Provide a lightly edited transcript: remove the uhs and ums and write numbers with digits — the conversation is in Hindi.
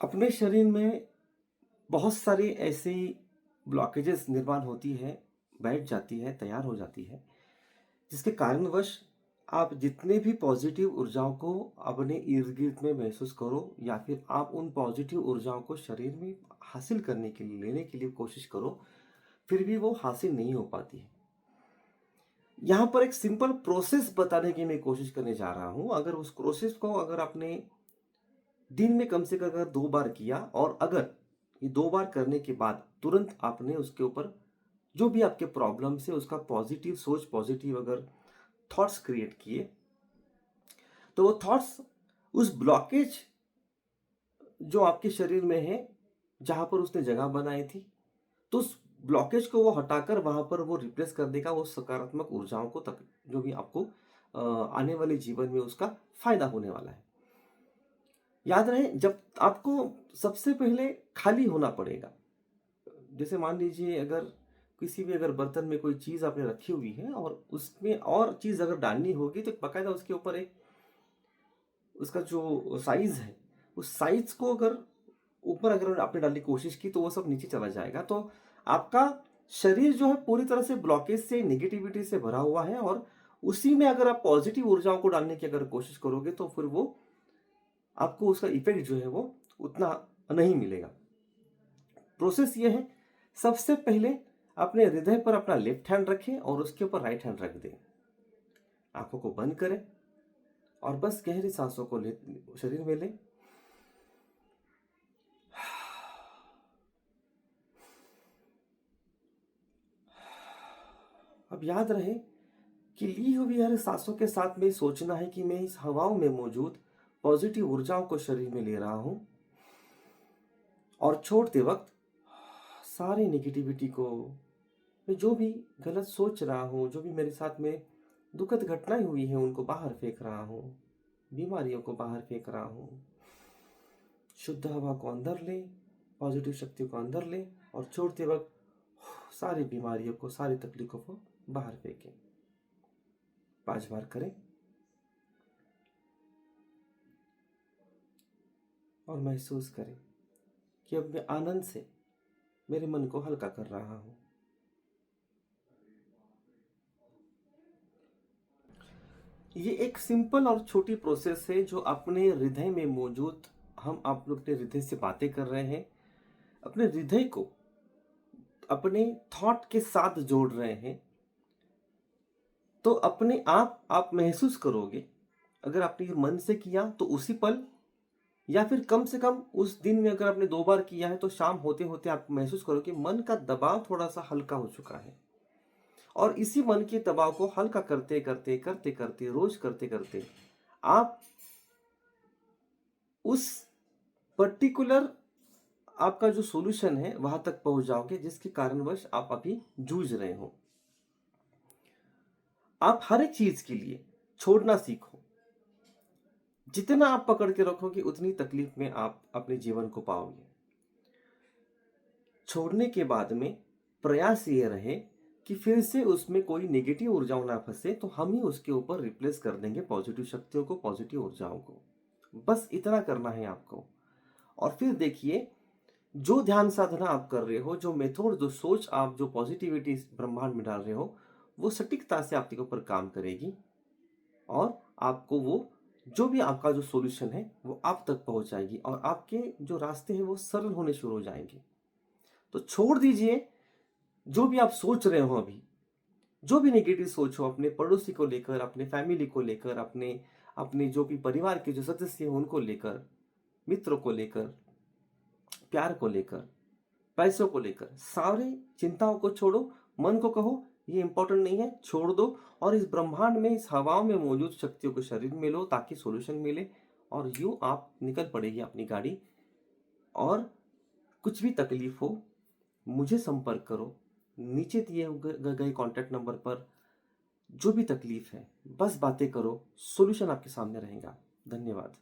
अपने शरीर में बहुत सारी ऐसी ब्लॉकेजेस निर्माण होती है, बैठ जाती है, तैयार हो जाती है, जिसके कारणवश आप जितने भी पॉजिटिव ऊर्जाओं को अपने इर्द-गिर्द में महसूस करो या फिर आप उन पॉजिटिव ऊर्जाओं को शरीर में हासिल करने के लिए, लेने के लिए कोशिश करो, फिर भी वो हासिल नहीं हो पाती है। यहाँ पर एक सिंपल प्रोसेस बताने की मैं कोशिश करने जा रहा हूँ। अगर उस प्रोसेस को अगर आपने दिन में कम से कम अगर 2 बार किया और अगर ये 2 बार करने के बाद तुरंत आपने उसके ऊपर जो भी आपके प्रॉब्लम्स है उसका पॉजिटिव सोच, पॉजिटिव अगर थॉट्स क्रिएट किए, तो वो थॉट्स उस ब्लॉकेज जो आपके शरीर में है, जहाँ पर उसने जगह बनाई थी, तो उस ब्लॉकेज को वो हटाकर वहाँ पर वो रिप्लेस कर देगा वो सकारात्मक ऊर्जाओं को तक जो भी आपको आने वाले जीवन में उसका फ़ायदा होने वाला है। याद रहे जब आपको सबसे पहले खाली होना पड़ेगा। जैसे मान लीजिए अगर किसी भी अगर बर्तन में कोई चीज़ आपने रखी हुई है और उसमें और चीज़ अगर डालनी होगी तो बाकायदा उसके ऊपर एक उसका जो साइज़ है, उस साइज़ को अगर ऊपर अगर आपने डालने की कोशिश की तो वो सब नीचे चला जाएगा। तो आपका शरीर जो है पूरी तरह से ब्लॉकेज से, नेगेटिविटी से भरा हुआ है और उसी में अगर आप पॉजिटिव ऊर्जाओं को डालने की अगर कोशिश करोगे तो फिर वो आपको उसका इफ़ेक्ट जो है वो उतना नहीं मिलेगा। प्रोसेस ये है, सबसे पहले अपने हृदय पर अपना लेफ्ट हैंड रखें और उसके ऊपर राइट हैंड रख दें। आँखों को बंद करें और बस गहरी सांसों को ले शरीर में लें। अब याद रहे कि ली हुई हर सांसों के साथ में सोचना है कि मैं इस हवाओं में मौजूद पॉजिटिव ऊर्जाओं को शरीर में ले रहा हूँ और छोड़ते वक्त सारी नेगेटिविटी को, मैं जो भी गलत सोच रहा हूँ, जो भी मेरे साथ में दुखद घटनाएं हुई हैं उनको बाहर फेंक रहा हूँ, बीमारियों को बाहर फेंक रहा हूँ। शुद्ध हवा को अंदर लें, पॉजिटिव शक्ति को अंदर लें और छोड़ते वक्त सारी बीमारियों को, सारी तकलीफों को बाहर फेंकें। 5 बार करें और महसूस करें कि अब मैं आनंद से मेरे मन को हल्का कर रहा हूँ। ये एक सिंपल और छोटी प्रोसेस है जो अपने हृदय में मौजूद, हम आप अपने हृदय से बातें कर रहे हैं, अपने हृदय को अपने थॉट के साथ जोड़ रहे हैं। तो अपने आप महसूस करोगे, अगर आपने ये मन से किया तो उसी पल या फिर कम से कम उस दिन में अगर आपने 2 बार किया है तो शाम होते-होते आप महसूस करोगे मन का दबाव थोड़ा-सा हल्का हो चुका है। और इसी मन के दबाव को हल्का करते-करते, रोज़ करते-करते आप उस पर्टिकुलर आपका जो सॉल्यूशन है वहाँ तक पहुँच जाओगे जिसके कारणवश आप अभी जूझ रहे हो। आप हर एक चीज़ के लिए छोड़ना सीखो। जितना आप पकड़ के रखोगे उतनी तकलीफ में आप अपने जीवन को पाओगे। छोड़ने के बाद में प्रयास ये रहे कि फिर से उसमें कोई नेगेटिव ऊर्जाओं ना फंसे तो हम ही उसके ऊपर रिप्लेस कर देंगे पॉजिटिव शक्तियों को, पॉजिटिव ऊर्जाओं को। बस इतना करना है आपको। और फिर देखिए, जो ध्यान साधना आप कर रहे हो, जो मेथड, जो सोच आप जो पॉजिटिविटी इस ब्रह्मांड में डाल रहे हो, वो सटीकता से आपके ऊपर काम करेगी और आपको वो जो भी आपका जो सॉल्यूशन है वो आप तक पहुंचाएगी और आपके जो रास्ते हैं वो सरल होने शुरू हो जाएंगे। तो छोड़ दीजिए जो भी आप सोच रहे हो अभी, जो भी नेगेटिव सोच हो अपने पड़ोसी को लेकर, अपने फैमिली को लेकर, अपने अपने जो भी परिवार के जो सदस्य हैं उनको लेकर, मित्रों को लेकर, प्यार को लेकर, पैसों को लेकर, सारी चिंताओं को छोड़ो। मन को कहो ये इंपॉर्टेंट नहीं है, छोड़ दो और इस ब्रह्मांड में, इस हवाओं में मौजूद शक्तियों को शरीर में लो ताकि सॉल्यूशन मिले और यूं आप निकल पड़ेगी अपनी गाड़ी। और कुछ भी तकलीफ हो मुझे संपर्क करो, नीचे दिए गए कॉन्टैक्ट नंबर पर। जो भी तकलीफ है बस बातें करो, सॉल्यूशन आपके सामने रहेगा। धन्यवाद।